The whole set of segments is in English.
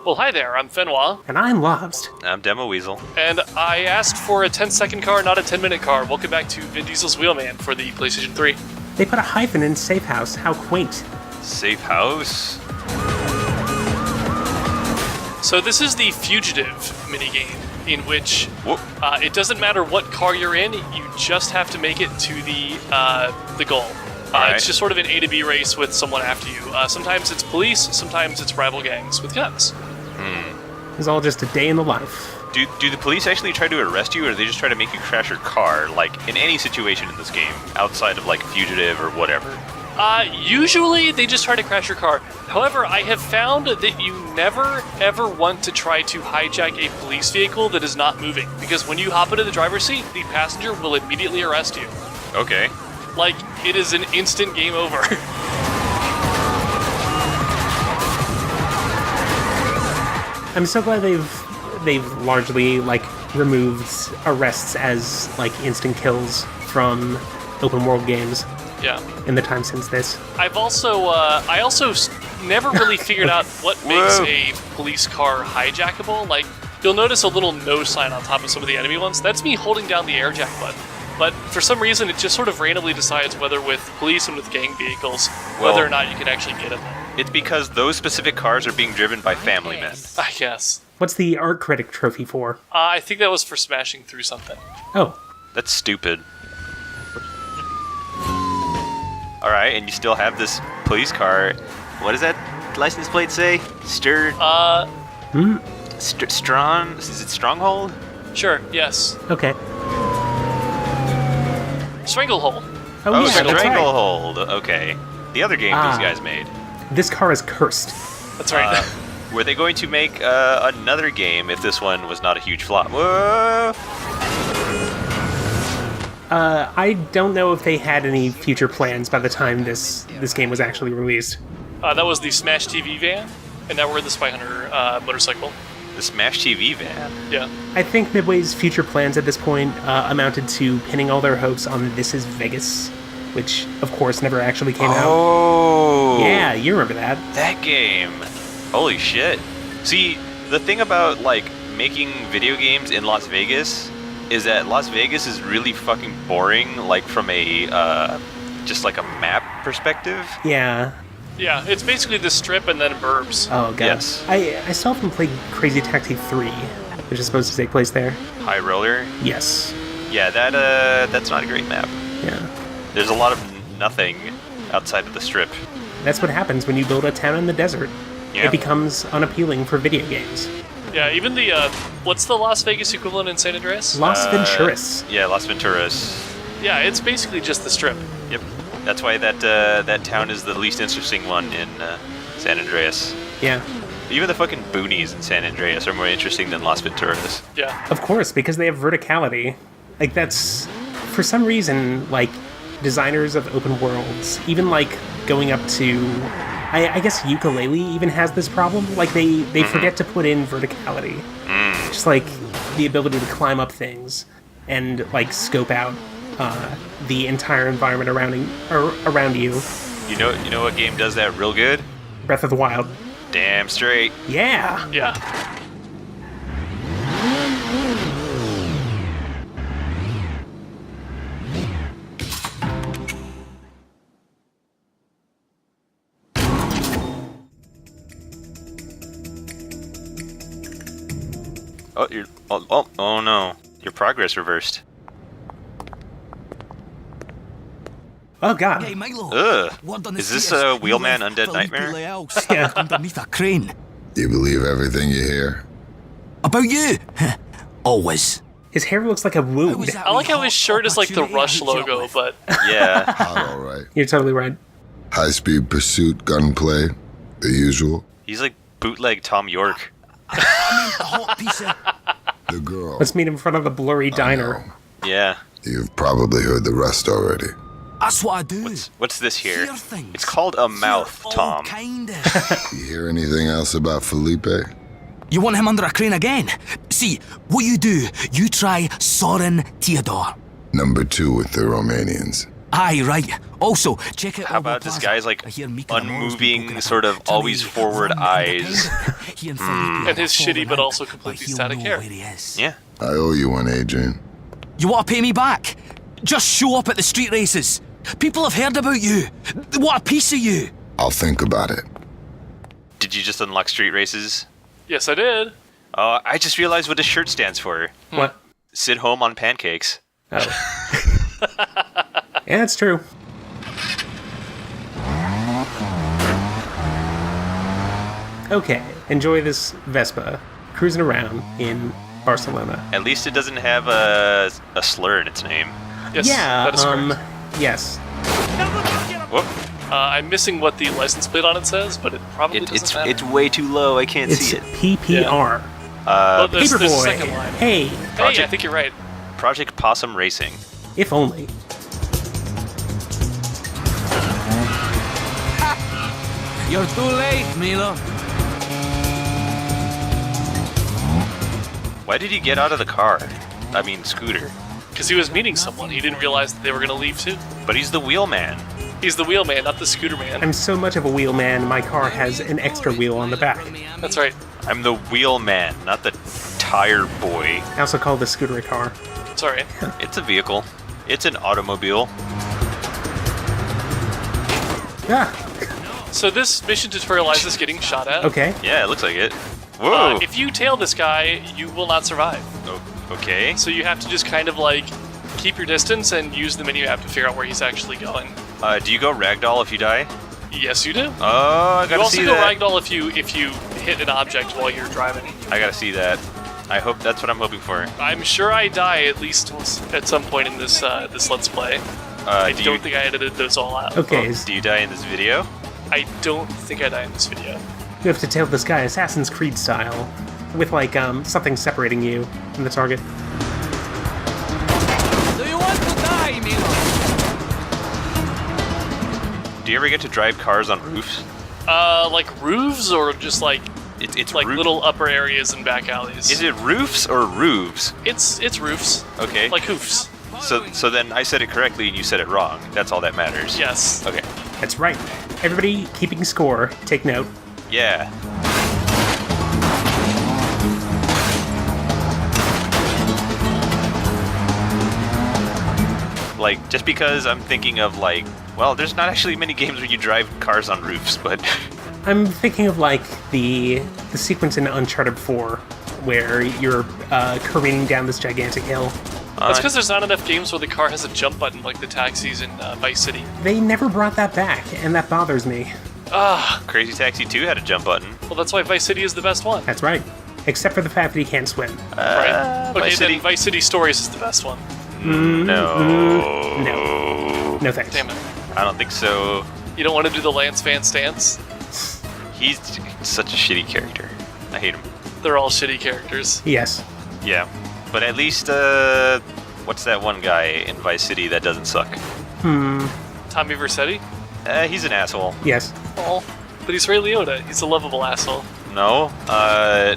Well, hi there, I'm Fenwa. And I'm Lost. I'm Demo Weasel. And I asked for a 10-second car, not a 10-minute car. Welcome back to Vin Diesel's Wheelman for the PlayStation 3. They put a hyphen in Safe House. How quaint. Safe House? So this is the Fugitive minigame, in which it doesn't matter what car you're in, you just have to make it to the goal. Right. It's just sort of an A to B race with someone after you. Sometimes it's police, sometimes it's rival gangs with guns. It's all just a day in the life. Do the police actually try to arrest you, or do they just try to make you crash your car, like, in any situation in this game, outside of, like, Fugitive or whatever? Usually they just try to crash your car. However, I have found that you never, ever want to try to hijack a police vehicle that is not moving, because when you hop into the driver's seat, the passenger will immediately arrest you. Okay. Like, it is an instant game over. I'm so glad they've largely, like, removed arrests as, like, instant kills from open world games. Yeah. In the time since this. I also never really figured out what makes a police car hijackable. Like, you'll notice a little no sign on top of some of the enemy ones. That's me holding down the air jack button. But for some reason, it just sort of randomly decides whether with police and with gang vehicles, whether or not you can actually get at them. It's because those specific cars are being driven by family men. I guess. What's the art critic trophy for? I think that was for smashing through something. Oh. That's stupid. Alright, and you still have this police car. What does that license plate say? Strong? Is it Stronghold? Sure, yes. Okay. Stranglehold. Oh, yeah, that's right. Stranglehold. Okay. The other game these guys made. This car is cursed. That's right. Were they going to make another game if this one was not a huge flop? Whoa! I don't know if they had any future plans by the time this game was actually released. That was the Smash TV van, and now we're in the Spy Hunter motorcycle. The Smash TV van? Yeah. I think Midway's future plans at this point amounted to pinning all their hopes on This Is Vegas, which, of course, never actually came out. Oh! Yeah, you remember that. That game. Holy shit. See, the thing about, like, making video games in Las Vegas is that Las Vegas is really fucking boring, like, from a, just like a map perspective. Yeah. Yeah, it's basically the Strip and then Burbs. Oh, God. Yes. I still haven't played Crazy Taxi 3, which is supposed to take place there. High Roller? Yes. Yeah, that's not a great map. Yeah. There's a lot of nothing outside of the Strip. That's what happens when you build a town in the desert. Yeah. It becomes unappealing for video games. Yeah, even the, what's the Las Vegas equivalent in San Andreas? Las Venturas. Yeah, Las Venturas. Yeah, it's basically just the Strip. Yep. That's why that town is the least interesting one in San Andreas. Yeah. Even the fucking boonies in San Andreas are more interesting than Las Venturas. Yeah. Of course, because they have verticality. Like, that's... For some reason, like, designers of open worlds, even, like, going up to... I guess Yooka-Laylee even has this problem. Like, they forget to put in verticality. Just, like, the ability to climb up things and, like, scope out the entire environment around you. You know what game does that real good? Breath of the Wild. Damn straight. Yeah! Yeah. Oh no. Your progress reversed. Oh, God. Hey, Milo. Ugh. Is this a Wheelman Undead Nightmare? Yeah. Underneath a crane. You believe everything you hear? About you? Always. His hair looks like a wound. I like how his shirt is like the Rush logo, but... Yeah. All right. You're totally right. High-speed pursuit, gunplay, the usual. He's like bootleg Tom York. I mean, a hot piece of... The girl. Let's meet in front of the blurry diner. Yeah. You've probably heard the rest already. That's what I do. What's this here? Hear things. It's called a mouth, Hear all Tom. kinda. You hear anything else about Felipe? You want him under a crane again? See, what you do, you try Sorin Teodor. Number 2 with the Romanians. Aye, right. Also, check out How about this guy's like unmoving, sort of always forward eyes? And his shitty but also completely static hair. Yeah. I owe you one, Adrian. You want to pay me back? Just show up at the street races. People have heard about you. They want a piece of you. I'll think about it. Did you just unlock street races? Yes, I did. I just realized what his shirt stands for. What? Sit home on pancakes. Oh. Yeah, that's true. Okay, enjoy this Vespa cruising around in Barcelona. At least it doesn't have a slur in its name. Yes, Yeah, that is correct. yes. Whoop. I'm missing what the license plate on it says, but it probably doesn't matter. It's way too low. I can't It's see it. PPR. Well, there's a Paperboy. second line. Hey, Hey, I think you're right. Project Possum Racing. if only. You're too late, Milo. Why did he get out of the car? I mean, scooter. Because he was meeting someone. He didn't realize that they were going to leave too. But he's the wheelman. He's the wheel man, not the scooter man. I'm so much of a wheel man, my car has an extra wheel on the back. That's right. I'm the wheelman, not the tire boy. I also call the scooter a car. It's all right. It's a vehicle. It's an automobile. Ah, So this mission tutorializes getting shot at. okay. Yeah, it looks like it. Whoa. If you tail this guy, you will not survive. Okay. So you have to just kind of like keep your distance and use the menu app to figure out where he's actually going. Do you go ragdoll if you die? Yes, you do. Oh, I You gotta also see go that. ragdoll if you hit an object while you're driving. I gotta see that. I hope that's what I'm hoping for. I'm sure I die at least once at some point in this this Let's Play. I Do don't you, think I edited those all out. Okay, do you die in this video? I don't think I die in this video. you have to tail this guy Assassin's Creed style, with like something separating you from the target. Do you want to die, Milo? Do you ever get to drive cars on roofs? Like roofs or just like It's like roof- little upper areas and back alleys. Is it roofs or roofs? It's roofs. Okay. Like hoofs. So then I said it correctly and you said it wrong. That's all that matters. Yes. Okay. That's right. Everybody keeping score, take note. Yeah. Like, just because I'm thinking of like, well, there's not actually many games where you drive cars on roofs, but I'm thinking of like the sequence in Uncharted 4 where you're careening down this gigantic hill. That's because there's not enough games where the car has a jump button like the taxis in Vice City. They never brought that back, and that bothers me. Crazy Taxi 2 had a jump button. Well, that's why Vice City is the best one. That's right. Except for the fact that he can't swim. Right. Okay, Vice City- then Vice City Stories is the best one. No. No. No thanks. Damn it. I don't think so. You don't want to do the Lance Van stance? He's such a shitty character. I hate him. They're all shitty characters. Yes. Yeah. But at least, what's that one guy in Vice City that doesn't suck? Tommy Vercetti? He's an asshole. Yes. Oh, but he's Ray Liotta. He's a lovable asshole. No. I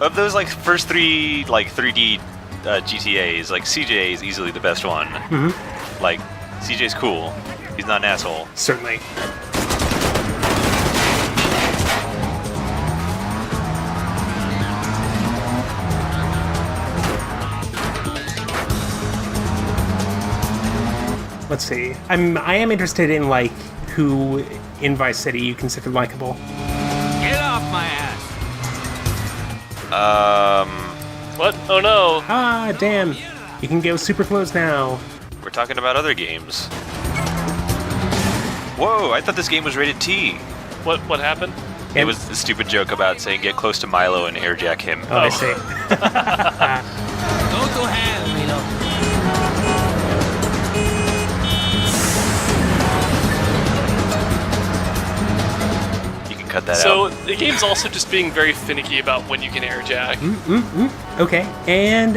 of those like first three like 3D GTAs, like CJ is easily the best one. Mm-hmm. Like CJ's cool. He's not an asshole. Certainly. Let's see. I am interested in like who in Vice City you consider likable. Get off my ass. What? Oh no. Ah, damn. You can go super close now. We're talking about other games. Whoa! I thought this game was rated T. What happened? It was a stupid joke about saying get close to Milo and airjack him. Oh, I see. Go to hell, Milo. You can cut that So out. the game's also just being very finicky about when you can airjack. Okay, and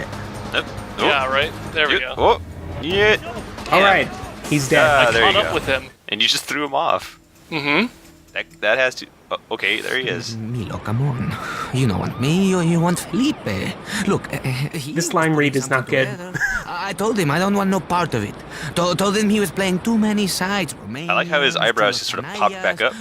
Nope. Yeah, right? There we Yep. go. Oh. Yeah. all right, he's dead. Ah, I there caught you up go. with him. And you just threw him off. Mm-hmm. That has to... Oh, okay, there he is. Milo, come on. You don't want me or you want Felipe. Look, This line read is not good. I told him I don't want no part of it. Told him he was playing too many sides. I like how his eyebrows just sort of popped back up.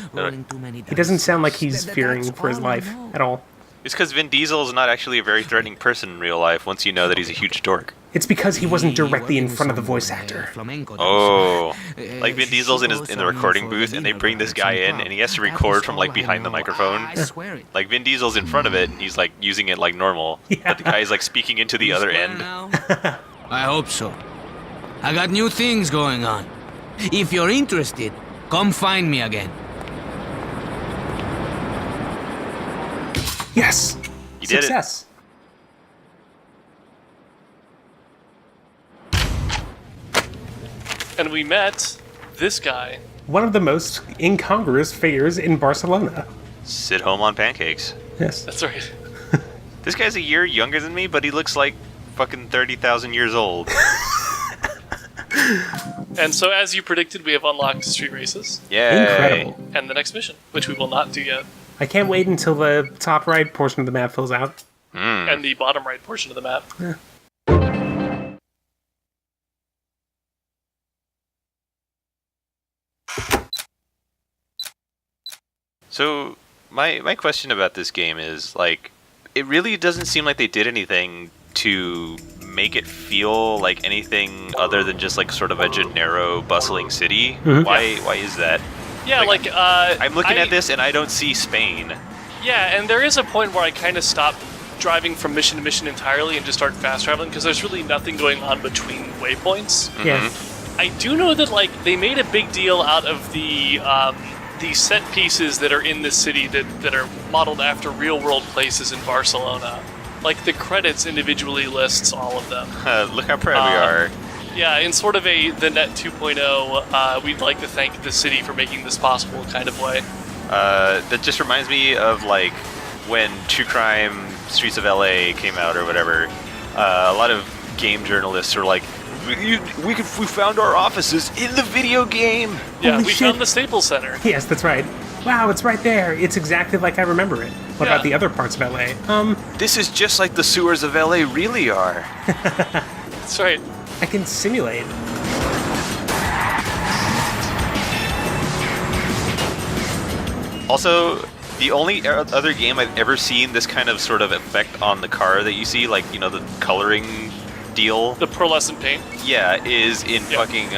He doesn't sound like he's fearing for his life at all. It's because Vin Diesel is not actually a very threatening person in real life once you know that he's a huge dork. It's because he wasn't directly in front of the voice actor. Oh, like Vin Diesel's in the recording booth and they bring this guy in and he has to record from like behind the microphone. Like Vin Diesel's in front of it and he's like using it like normal, but the guy's like speaking into the other end. I hope so. I got new things going on. If you're interested, come find me again. Yes! You did it. Success! And we met this guy. One of the most incongruous figures in Barcelona. Sit home on pancakes. Yes. That's right. This guy's a year younger than me, but he looks like fucking 30,000 years old. And so, as you predicted, we have unlocked street races Yay. Incredible. and the next mission, which we will not do yet, I can't wait until the top right portion of the map fills out. and the bottom right portion of the map. So, my question about this game is, like, it really doesn't seem like they did anything to make it feel like anything other than just, like, sort of a Gennaro bustling city. Why is that? Yeah, I'm looking at this and I don't see Spain. Yeah, and there is a point where I kind of stop driving from mission to mission entirely and just start fast traveling because there's really nothing going on between waypoints. Yeah. I do know that like they made a big deal out of the set pieces that are in the city that are modeled after real world places in Barcelona. Like the credits individually lists all of them. Look how proud we are. Yeah, in sort of the Net 2.0, we'd like to thank the city for making this possible kind of way. That just reminds me of like when True Crime Streets of LA came out or whatever. A lot of game journalists are like, we found our offices in the video game. Yeah, Holy we shit. found the Staples Center. Yes, that's right. Wow, it's right there. It's exactly like I remember it. What Yeah. about the other parts of LA? This is just like the sewers of LA really are. That's right. I can simulate. Also, the only other game I've ever seen this kind of sort of effect on the car that you see, like, you know, the coloring deal, The pearlescent paint. yeah, is in fucking,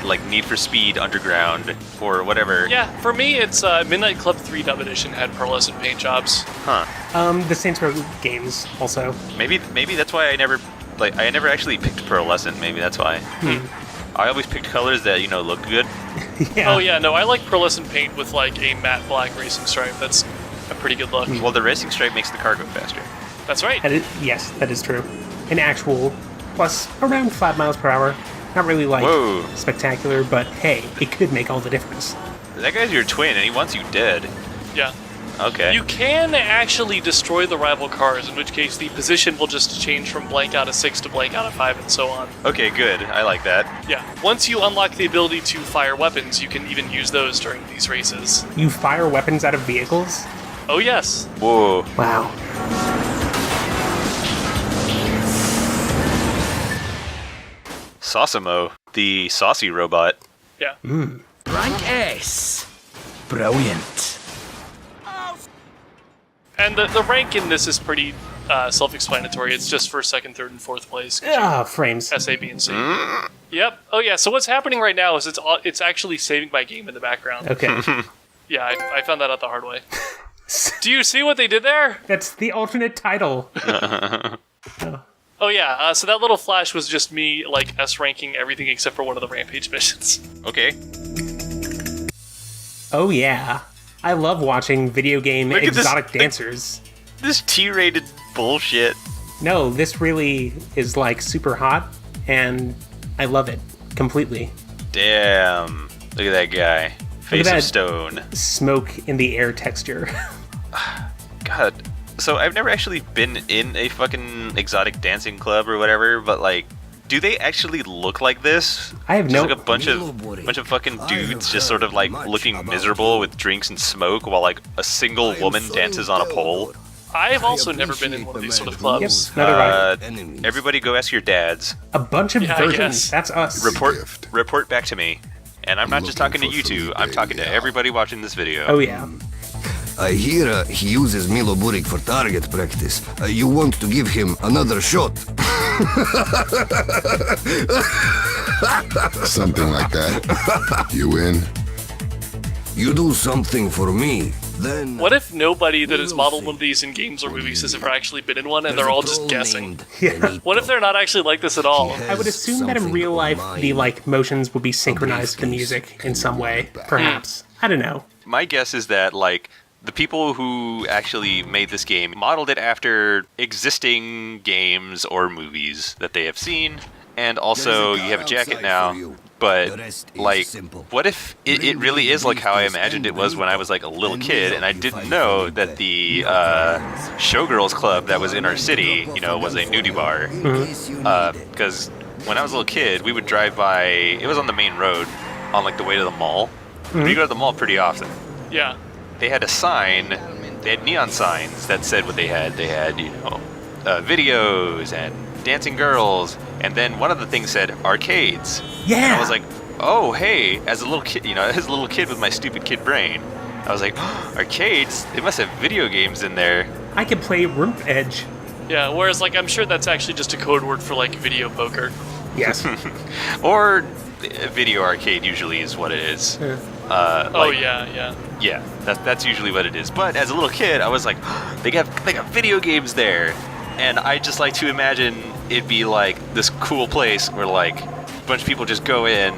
like, Need for Speed Underground or whatever. Yeah, for me, it's Midnight Club 3 Dub Edition had pearlescent paint jobs. Huh. The Saints Row games also. Maybe that's why I never actually picked pearlescent. Maybe that's why. I always picked colors that, you know, look good. Yeah. Oh yeah, no, I like pearlescent paint with like a matte black racing stripe. That's a pretty good look. Well, the racing stripe makes the car go faster. That's right. Yes, that is true. An actual plus around 5 miles per hour. Not really like Whoa. spectacular, but hey, it could make all the difference. That guy's your twin, and he wants you dead. Yeah. Okay. You can actually destroy the rival cars, in which case the position will just change from blank out of 6 to blank out of 5 and so on. Okay, good. I like that. Yeah. Once you unlock the ability to fire weapons, you can even use those during these races. You fire weapons out of vehicles? Oh yes. Whoa. Wow. Sosimo, the saucy robot. Yeah. Rank S. Brilliant. And the rank in this is pretty self-explanatory. It's just for second, third, and fourth place. Ah, frames. S, A, B, and C. Yep. Oh yeah. So what's happening right now is it's actually saving my game in the background. Okay. Yeah, I found that out the hard way. Do you see what they did there? That's the alternate title. Oh yeah. So that little flash was just me like S ranking everything except for one of the rampage missions. Okay. Oh yeah. I love watching video game Look at this- exotic dancers. This T-rated bullshit. No, this really is like super hot, and I love it completely. Damn. Look at that guy. Face that. of stone. Smoke in the air texture. God. So I've never actually been in a fucking exotic dancing club or whatever, but like, do they actually look like this? I have Just no. like a bunch of fucking dudes just sort of like looking miserable with drinks and smoke while like a single woman dances on a pole. I've also never been in one of these sort of clubs. Yep, neither have I. Everybody go ask your dads. A bunch of Yeah, I versions. guess. That's us. Report back to me. And I'm not just talking to you two, I'm talking to everybody watching this video. Oh yeah. I hear he uses Milo Buric for target practice. You want to give him another shot? Something like that. You in? You do something for me, then... What if nobody that has modeled one of these in games or movies has ever actually been in one and they're all just guessing? Yeah. What if they're not actually like this at all? I would assume that in real life, the like motions would be synchronized to the music in some way. Perhaps. I don't know. My guess is that, like, the people who actually made this game modeled it after existing games or movies that they have seen, and also you have a jacket now, but, like, what if it really is like how I imagined it was when I was, like, a little kid, and I didn't know that the Showgirls Club that was in our city, you know, was a nudie bar? Because when I was a little kid, we would drive by, it was on the main road, on, like, the way to the mall. We go to the mall pretty often. Yeah. They had a sign, they had neon signs that said what they had. They had, you know, videos and dancing girls, and then one of the things said arcades. Yeah. And I was like, oh, hey, as a little kid, you know, as a little kid with my stupid kid brain, I was like, oh, arcades? They must have video games in there. I could play Room Edge. Yeah, whereas, like, I'm sure that's actually just a code word for, like, video poker. Yes. Or video arcade usually is what it is. Yeah. Yeah, that's usually what it is. But as a little kid, I was like, they got video games there, and I just like to imagine it be like this cool place where like a bunch of people just go in,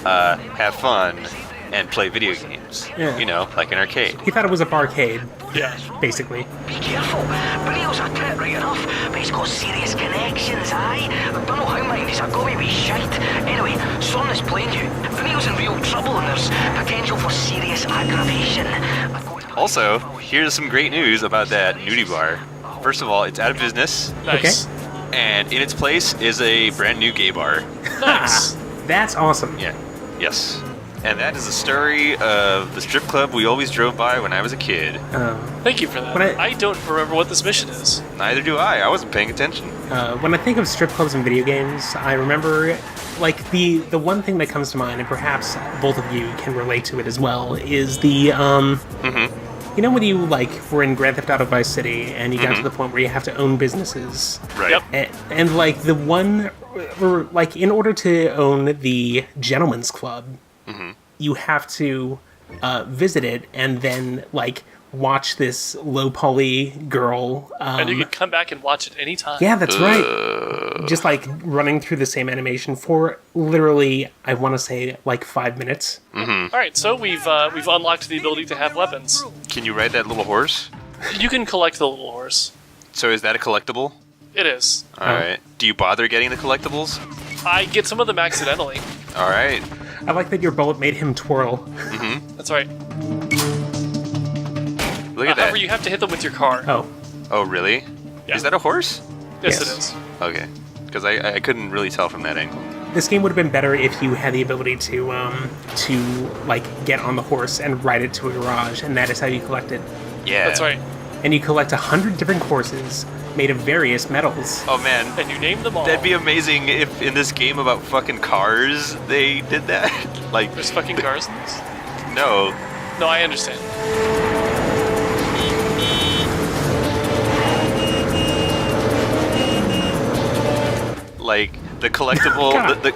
have fun, and play video games. Yeah. You know, like an arcade. He thought it was a barcade, Yeah. basically. Be careful. Brio's a tit right enough, but he's got serious connections, aye? I don't know how mine, he's a gummy wee shite. Anyway, Sorin is playing you. Brio's in real trouble and there's potential for serious aggravation. Also, here's some great news about that nudie bar. First of all, it's out of business, Nice. and in its place is a brand new gay bar. Nice. That's awesome. Yeah. Yes. And that is the story of the strip club we always drove by when I was a kid. Thank you for that. When I don't remember what this mission is. Neither do I. I wasn't paying attention. When I think of strip clubs and video games, I remember, like, the one thing that comes to mind, and perhaps both of you can relate to it as well, is the, you know when you, like, were in Grand Theft Auto Vice City, and you got to the point where you have to own businesses. Right. Yep. And like, the one, or, like, in order to own the Gentleman's Club, you have to visit it and then, like, watch this low-poly girl. And you can come back and watch it anytime. Yeah, that's right. Just, like, running through the same animation for literally, I want to say, like, 5 minutes. All right, so we've unlocked the ability to have weapons. Can you ride that little horse? You can collect the little horse. So is that a collectible? It is. All right. Do you bother getting the collectibles? I get some of them accidentally. All right. I like that your bullet made him twirl. That's right. Look at However, that. you have to hit them with your car. Oh. Oh, really? Yeah. Is that a horse? Yes, Yes. it is. Okay. Because I couldn't really tell from that angle. This game would have been better if you had the ability to like, get on the horse and ride it to a garage, and that is how you collect it. Yeah. That's right. And you collect 100 different horses made of various metals. Oh, man. And you name them all. That'd be amazing if in this game about fucking cars they did that. Like, There's fucking cars in this. no. No, I understand. Like, the collectible, God. the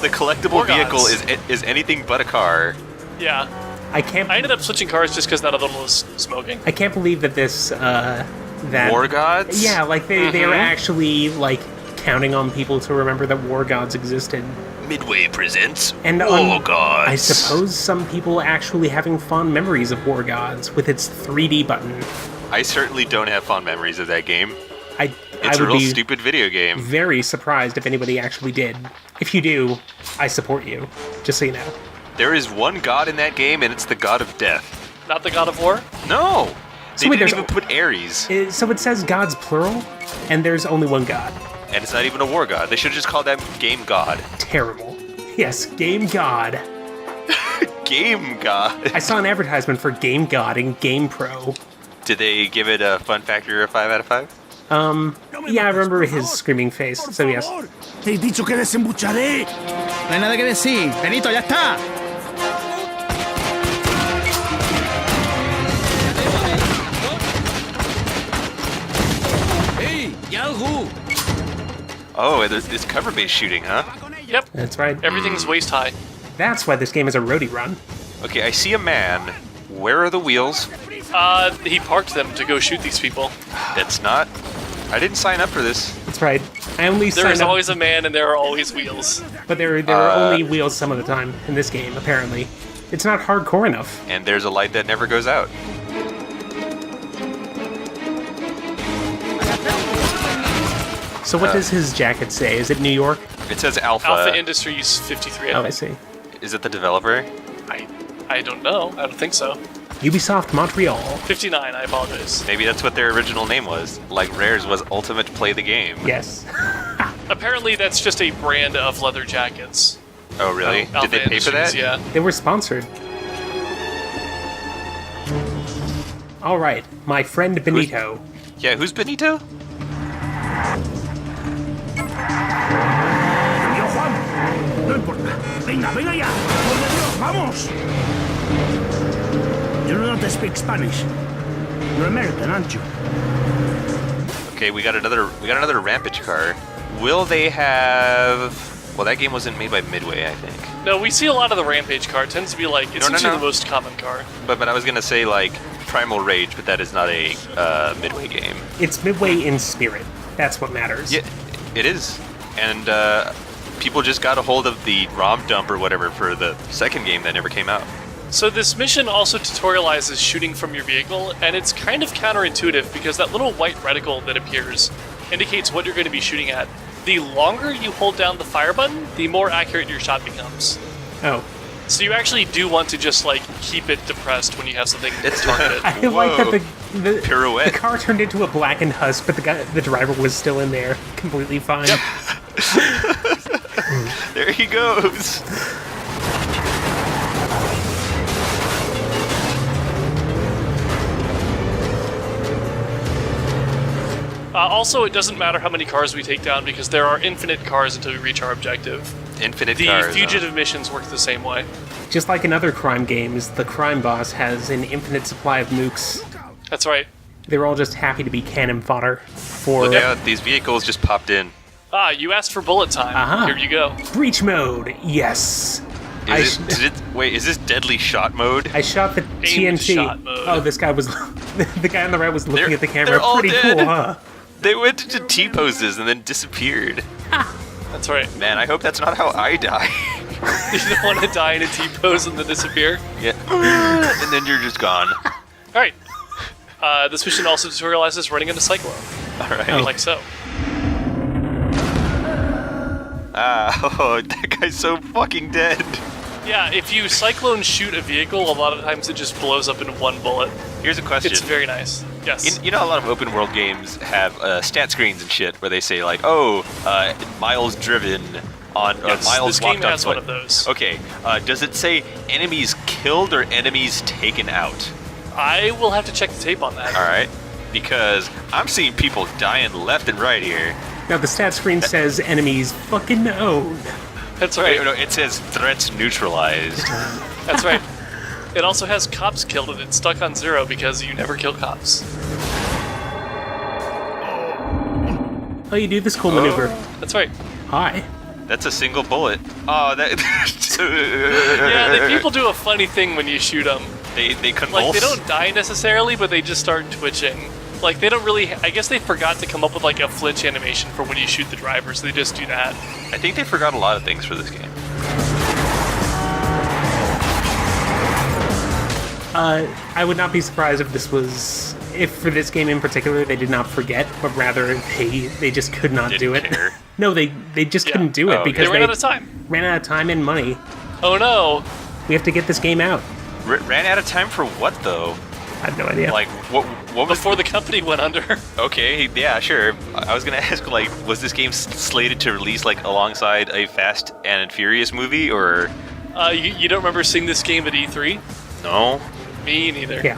collectible War vehicle gods. is anything but a car. Yeah. I can't I ended up switching cars just because that other one was smoking. I can't believe that this that War gods? Yeah, like they were actually like counting on people to remember that war gods existed. Midway presents And War Gods. I suppose some people actually having fond memories of War Gods with its 3D button. I certainly don't have fond memories of that game. I It's a would real be stupid video game. very surprised if anybody actually did. If you do, I support you. Just so you know. There is one god in that game, and it's the god of death. Not the God of War? No! They wait, didn't there's- even put Ares. So it says gods plural, and there's only one god. And it's not even a war god. They should have just called that Game God. Terrible. Yes, Game God. Game God. I saw an advertisement for Game God and Game Pro. Did they give it a fun factor of 5 out of 5? Yeah, I remember his screaming face, so yes. Te he dicho que desembucharé. No hay nada que decir. Benito, ya está. Hey, Yalgu. Oh, it's cover-based shooting, huh? Yep. That's right. Everything's waist high. That's why this game is a roadie run. Okay, I see a man. Where are the wheels? He parked them to go shoot these people. It's not. I didn't sign up for this. That's right. I only There signed is up, always a man and there are always wheels. but there are only wheels some of the time in this game, apparently. It's not hardcore enough. And there's a light that never goes out. So what does his jacket say? Is it New York? It says Alpha. Alpha Industries 53. Oh, I see. Is it the developer? I don't know. I don't think so. Ubisoft Montreal. 59, I apologize. Maybe that's what their original name was. Like Rare's was Ultimate Play the Game. Yes. Apparently that's just a brand of leather jackets. Oh, really? Did Alpha they pay for that? Industries, Yeah. They were sponsored. All right, my friend Benito. Yeah, who's Benito? Amigo Juan. No importa. Venga, venga ya. Por Dios, vamos. You do not speak Spanish. You're American, aren't you? Okay, we got another Rampage car. Will they have? Well, that game wasn't made by Midway, I think. No, we see a lot of the Rampage car. It tends to be like, it's No. usually the most common car. But I was gonna say like Primal Rage, but that is not a Midway game. It's Midway in spirit. That's what matters. Yeah, it is. And people just got a hold of the ROM dump or whatever for the second game that never came out. So this mission also tutorializes shooting from your vehicle, and it's kind of counterintuitive because that little white reticle that appears indicates what you're going to be shooting at. The longer you hold down the fire button, the more accurate your shot becomes. Oh. So you actually do want to just like keep it depressed when you have something targeted. I like that the Pirouette. the car turned into a blackened husk, but the driver was still in there, completely fine. There he goes. Also, it doesn't matter how many cars we take down because there are infinite cars until we reach our objective. Infinite The cars. fugitive missions work the same way. Just like in other crime games, the crime boss has an infinite supply of nukes. That's right. They're all just happy to be cannon fodder for Look out, these vehicles just popped in. Ah, you asked for bullet time. Uh-huh. Here you go. breach mode. Yes. Wait, is this deadly shot mode? I shot the Aimed TNT. shot mode. Oh, this guy was the guy on the right was looking at the camera. they're all Pretty dead. cool, huh? They went into T poses and then disappeared. That's right. Man, I hope that's not how I die. You don't want to die in a T-pose and then disappear. Yeah. And then you're just gone. Alright. This mission also tutorializes running into Cyclone. Alright. Like so. Oh, that guy's so fucking dead. Yeah, if you Cyclone shoot a vehicle, a lot of times it just blows up in one bullet. Here's a question. It's very nice. Yes. You know, a lot of open world games have stat screens and shit where they say like, oh, miles driven on or Yes, miles this game walked on has foot. one of those. Okay, does it say enemies killed or enemies taken out? I will have to check the tape on that. All right, because I'm seeing people dying left and right here. Now the stat screen says enemies fucking owned. That's right. No, it says threats neutralized. That's right. It also has cops killed and it's stuck on 0 because you never kill cops. Oh, you do this cool maneuver. That's right. Hi. That's a single bullet. Oh, that. Yeah, people do a funny thing when you shoot them. They convulse. Like, they don't die necessarily, but they just start twitching. Like, they don't really... I guess they forgot to come up with, like, a flitch animation for when you shoot the driver, so they just do that. I think they forgot a lot of things for this game. I would not be surprised if this was... If for this game in particular, they did not forget, but rather they just could not do it. Care. No, they just couldn't do it Oh, because They ran out of time. ran out of time and money. Oh, no. We have to get this game out. Ran out of time for what though? I have no idea. Like What was Before the company went under. Okay, yeah, sure. I was gonna ask, like, was this game slated to release like alongside a Fast and Furious movie, or? You don't remember seeing this game at E3? No. Me neither. Yeah.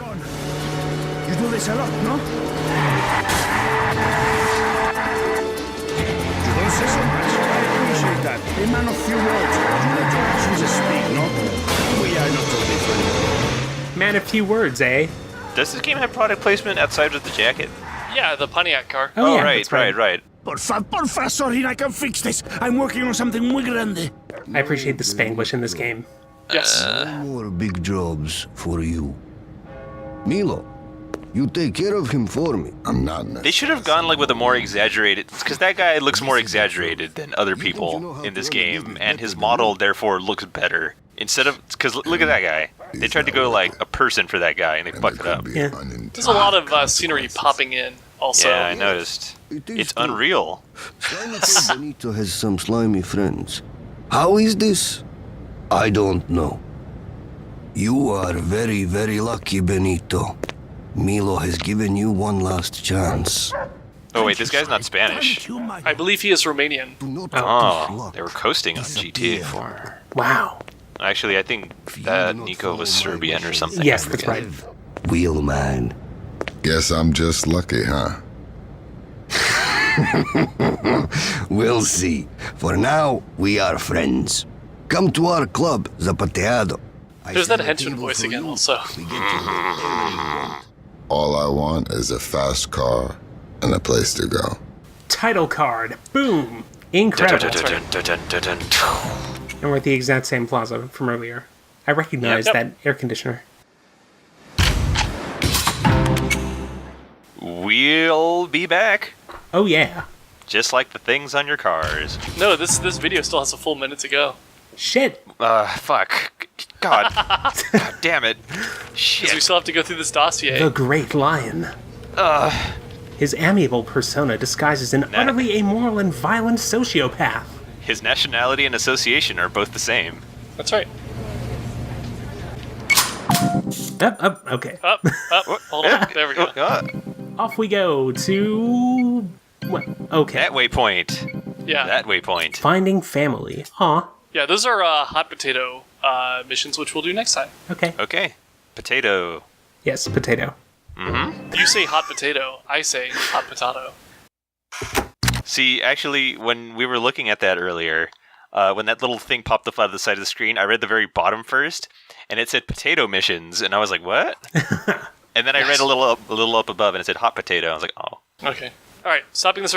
You do this a lot, no? You don't say so much. I appreciate that. A man of few words. You let your actions speak, no? We are not so different. Man, a few words, eh? Does this game have product placement outside of the jacket? Yeah, the Pontiac car. Oh, yeah, right, that's right. right. Porfa, Sorin, I can fix this. I'm working on something muy grande. I appreciate the Spanglish in this game. Yes. More big jobs for you. Milo, you take care of him for me. I'm not. They should have gone like with a more exaggerated, because that guy looks more exaggerated than other people in this game, and his model therefore looks better. Instead of, because look at that guy. They tried to go like a person for that guy, and they fucked it up. Yeah. There's a lot of scenery popping in also. Yeah, I noticed. It's unreal. Benito has some slimy friends. How is this? I don't know. You are very, very lucky, Benito. Milo has given you one last chance. Oh wait, this guy's not Spanish. I believe he is Romanian. Do not Oh, they were coasting on GTA 4. Wow. Actually, I think that Nico was Serbian or something. Yes, I that's forget. right. Wheelman. Guess I'm just lucky, huh? We'll see. For now, we are friends. Come to our club, Zapateado. There's that henchman voice again also. All I want is a fast car and a place to go. Title card. Boom. Incredible. And we're at the exact same plaza from earlier. I recognize Yep. that air conditioner. We'll be back. Oh, yeah. Just like the things on your cars. No, this video still has a full minute to go. Shit. Fuck. God. God damn it. Because we Shit. still have to go through this dossier. The Great Lion. His amiable persona disguises an utterly amoral and violent sociopath. His nationality and association are both the same. That's right. Okay. Up, hold on. There we go. Off we go to... What? Okay. That waypoint. Yeah. That waypoint. Finding family. Aw. Yeah, those are hot potato missions, which we'll do next time. Okay. Okay. Potato. Yes, potato. You say hot potato, I say hot potato. See, actually, when we were looking at that earlier, when that little thing popped up out of the side of the screen, I read the very bottom first, and it said potato missions, and I was like, what? And then I read a little up above, and it said hot potato. I was like, oh. Okay. All right, stopping this